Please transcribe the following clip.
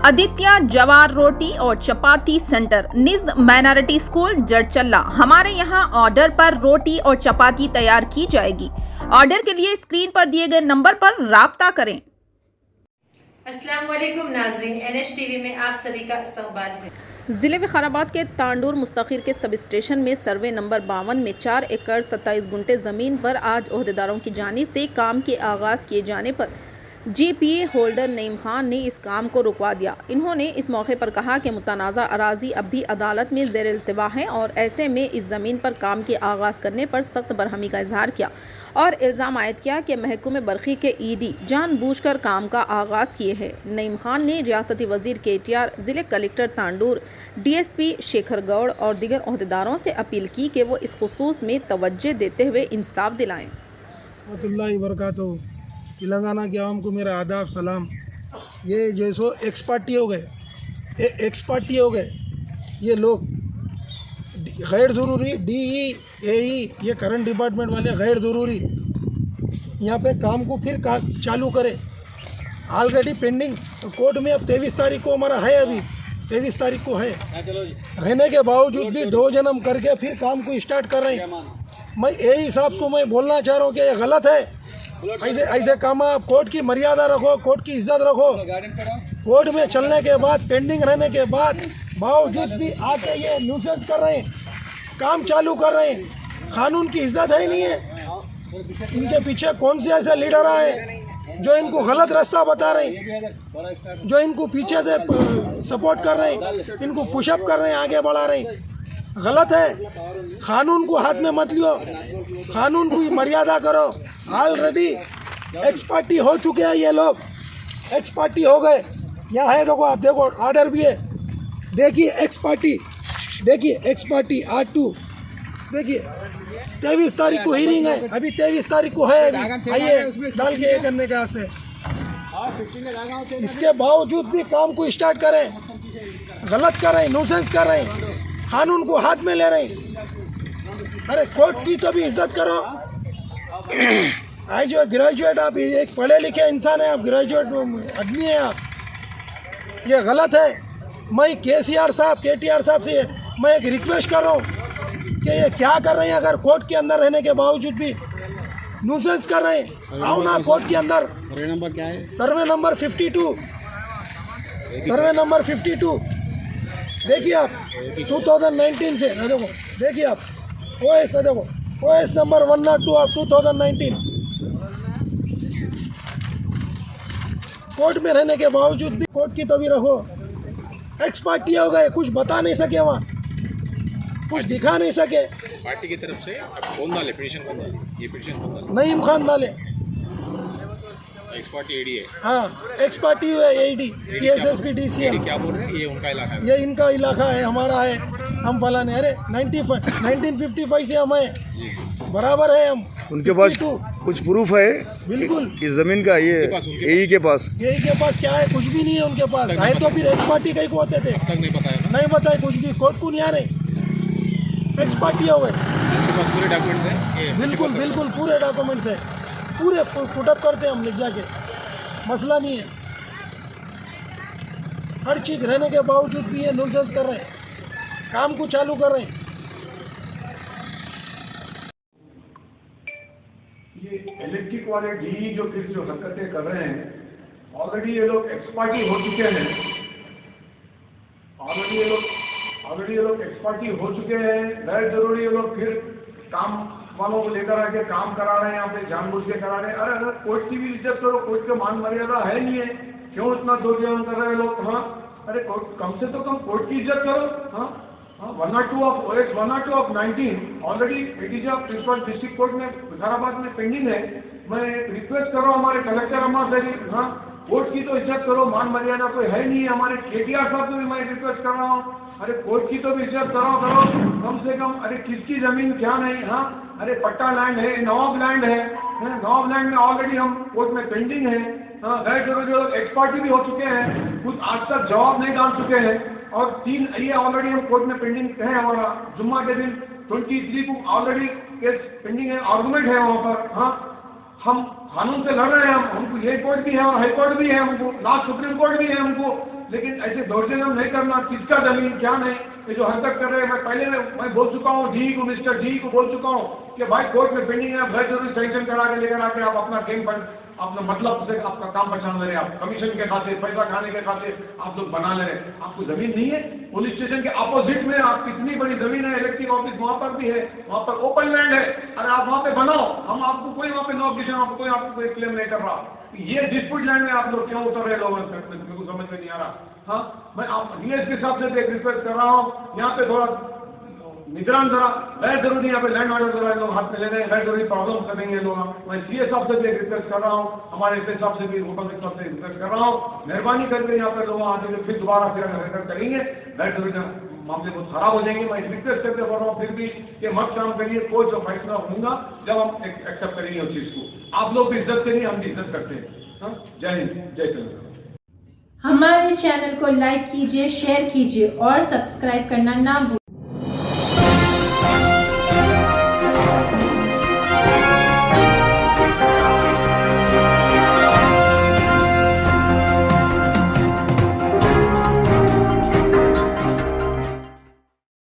आदित्य जवार रोटी और चपाती centre निज़्द minority school Jadcherla. हमारे यहाँ ऑर्डर पर रोटी और चपाती तैयार की जाएगी। ऑर्डर के लिए स्क्रीन पर दिए गए नंबर पर राब्ता करें। अस्सलाम वालेकुम नाज़रीन, NH TV में आप सभी का इस्तकबाल है। ज़िले विकाराबाद के तांडूर मुस्तखिर के सब स्टेशन में सर्वे नंबर 52 में 4 एकड़ 27 गुंटे ज़मीन पर आज ओहदेदारों की जानिब से काम के आगाज़ किए जाने पर GPA होल्डर नईम खान ने इस काम को रुकवा दिया। इन्होंने इस मौके पर कहा कि मुतनाज़ा अराज़ी अब भी अदालत में ज़ेर इल्तिवा है और ऐसे में इस ज़मीन पर काम के आगाज़ करने पर सख्त बरहमी का इजहार किया और इल्ज़ाम आयद किया कि महकूमे बरक़ी के ED जानबूझकर काम का आगाज़ किए हैं। नईम खान ने रियासती वज़ीर KTR, ज़िले कलेक्टर तांडूर, DSP शेखर गौड़ और दीगर ओहदेदारों से अपील की कि वो इस खुसूस में तवज्जो देते हुए इंसाफ दिलाएँ। तेलंगाना के आवाम को मेरा आदाब सलाम। ये जैसो एक्स पार्टी हो गए, ये लोग गैर ज़रूरी DE AE ये करंट डिपार्टमेंट वाले गैर ज़रूरी यहाँ पे काम को फिर चालू करें। ऑलरेडी पेंडिंग कोर्ट में अब 23 तारीख को हमारा है, अभी 23 तारीख को है, रहने के बावजूद भी 2 जन्म करके फिर काम को स्टार्ट कर रहे हैं। मैं यही साहब को मैं बोलना चाह रहा हूँ कि ये गलत है। ऐसे काम आप कोर्ट की मर्यादा रखो, कोर्ट की इज्जत रखो। कोर्ट में चलने के बाद, पेंडिंग रहने के बाद बावजूद भी आके ये न्यूसेंस कर रहे हैं, काम चालू कर रहे हैं। कानून की इज्जत है ही नहीं है। इनके पीछे कौन से ऐसे लीडर आए जो इनको गलत रास्ता बता रहे हैं, जो इनको पीछे से सपोर्ट कर रहे हैं, इनको पुशअप कर रहे हैं, आगे बढ़ा रहे हैं। गलत है। कानून को हाथ में मत लियो, कानून की मर्यादा करो। ऑलरेडी एक्स पार्टी हो चुके हैं ये लोग, एक्स पार्टी हो गए। यहाँ है, देखो आप, देखो ऑर्डर भी है, देखिए एक्स पार्टी, देखिए एक्स पार्टी R2, देखिए 23 तारीख को हियरिंग है, अभी 23 तारीख को है, अभी आइए डाल के ये करने का से। इसके बावजूद भी काम को स्टार्ट करें, गलत कर रहे हैं, न्यूसेंस कर रहे हैं, कानून को हाथ में ले रहे हैं। अरे कोर्ट की तो भी इज्जत करो। आज जो ग्रेजुएट, आप एक पढ़े लिखे इंसान है, आप ग्रेजुएट आदमी हैं आप, ये गलत है। मैं KTR साहब से मैं एक रिक्वेस्ट कर रहा हूँ कि ये क्या कर रहे हैं। अगर कोर्ट के अंदर रहने के बावजूद भी न्यूसेंस कर रहे हैं, आओ ना कोर्ट के अंदर। सर्वे नंबर क्या है? सर्वे नंबर 52, सर्वे नंबर 52 देखिए आप, 2019 से देखो, देखिए आप OS देखो, OS नंबर 102 आप 2019। कोर्ट में रहने के बावजूद भी कोर्ट की तो भी रखो। एक्स पार्टी हो गए, कुछ बता नहीं सके, वहाँ कुछ दिखा नहीं सके। पार्टी की तरफ से अब कौन डाले पिटीशन, कौन डाले? ये पिटीशन कौन डाले? नईम खान डाले। एक्स पार्टी AD है। हाँ, एक्स पार्टी है, AD TSSP DCM। क्या बोल रहे हैं? ये उनका इलाका है? ये इनका इलाका है, हमारा है, हम फलाने। अरे 1955 से हम हैं, बराबर है हम। उनके पास कुछ प्रूफ है बिल्कुल इस जमीन का? ये यही के पास क्या है? कुछ भी नहीं है उनके पास। है तो फिर एक्स पार्टी कहीं को होते थे? तक नहीं बताया, नहीं बताए कुछ भी। कोर्ट को नहीं आ रहे, एक्स पार्टी हो गए। पूरे डॉक्यूमेंट्स हैं? बिल्कुल बिल्कुल पूरे डॉक्यूमेंट्स है, पूरे पुटअप करते हैं हम लिख जाके, मसला नहीं है। हर चीज़ रहने के बावजूद भी ये न्यूसेंस कर रहे हैं, काम को चालू कर रहे हैं। ये इलेक्ट्रिक वाले DE जो फिर जो हरकतें कर रहे हैं, ऑलरेडी ये लोग एक्स पार्टी हो चुके हैं, ऑलरेडी ये लोग एक्स पार्टी हो चुके हैं। गैर जरूरी ये लोग फिर काम वालों को लेकर आके काम करा रहे हैं, यहाँ पे जानबूझ के करा रहे हैं। अरे अगर कोर्ट की भी इज्जत करो, कोर्ट का मान मर्यादा है नहीं है, क्यों इतना दुर्व्यवहार कर रहे हैं लोग? हाँ, अरे कम से तो कम कोर्ट की इज्जत करो। हाँ, 102 of OS 102 of 19 already ADG of principal district court में विकाराबाद में पेंडिंग है। मैं रिक्वेस्ट कर रहा हूँ हमारे कलेक्टर अम्मा से, हाँ कोर्ट की तो इज्जत करो, मान मर्यादा कोई है नहीं है। हमारे KTR साहब से भी मैं रिक्वेस्ट कर रहा हूँ, अरे कोर्ट की तो भी इज्जत करो कम से कम। अरे किसकी जमीन क्या नहीं? हाँ, अरे पट्टा लैंड है, नवाब लैंड है, नवाब लैंड में ऑलरेडी हम कोर्ट में पेंडिंग है। गैर जरूरी लोग एक्स पार्टी भी हो चुके हैं, कुछ आज तक जवाब नहीं डाल चुके हैं। और 3 ये ऑलरेडी हम कोर्ट में पेंडिंग है। हमारा जुम्मा के दिन 23 को ऑलरेडी केस पेंडिंग है, आर्गूमेंट है वहाँ पर। हाँ, हम कानून से लड़ रहे हैं, हमको ये कोर्ट भी है और हाई कोर्ट भी है, हमको लास्ट सुप्रीम कोर्ट भी है हमको। लेकिन ऐसे दौड़जन्म नहीं करना, किसका जमीन क्या नहीं, ये जो हरकत कर रहे हैं, मैं बोल चुका हूँ जी को, मिस्टर जी को बोल चुका हूँ कि भाई कोर्ट में पेंडिंग है, गैर जरूरी सैंक्शन करा के लेकर आके आप अपना गेम फंड अपना मतलब से आपका काम बचाने ले रहे, आप कमीशन के खाते पैसा खाने के खाते आप लोग बना ले रहे। आपको जमीन नहीं है, पुलिस स्टेशन के अपोजिट में आप कितनी बड़ी जमीन है, इलेक्ट्रिक ऑफिस वहाँ पर भी है, वहाँ पर ओपन लैंड है, अरे आप वहाँ पे बनाओ, हम आपको कोई वहाँ पे नो ऑब्जेक्शन, आपको कोई क्लेम नहीं कर रहा। ये डिस्प्यूट लैंड में आप लोग क्यों उतर रहे लोगों से, मेरे को समझ में नहीं आ रहा। हाँ, मैं आप डीएस के हिसाब से एक रिक्वेस्ट कर रहा हूँ, यहाँ पे थोड़ा निगरान जरा, गैर जरूरी यहाँ पे लैंड ऑर्डर जरा लोग हाथ में ले रहे हैं, गैर जरूरी प्रॉब्लम करेंगे लोग। मैं सीए साहब से भी एक रिक्वेस्ट कर रहा हूँ, हमारे एसपी साहब से भी, ऊपर साहब से रिक्वेस्ट कर रहा हूँ, मेहरबानी करके यहाँ पे लोग आते फिर दोबारा फिर हरकत करेंगे, गैर जरूरी मामले बहुत खराब हो जाएंगे। मैं रिक्वेस्ट करके बोल रहा हूँ फिर भी कि मत काम करिए, कोई जो फैसला होगा जब हम एक्सेप्ट करेंगे उस चीज को। आप लोग भी इज्जत करिए, हम भी इज्जत करते हैं। जय हिंद, जय तेलंगाना। हमारे चैनल को लाइक कीजिए, शेयर कीजिए और सब्सक्राइब करना ना भूलिए।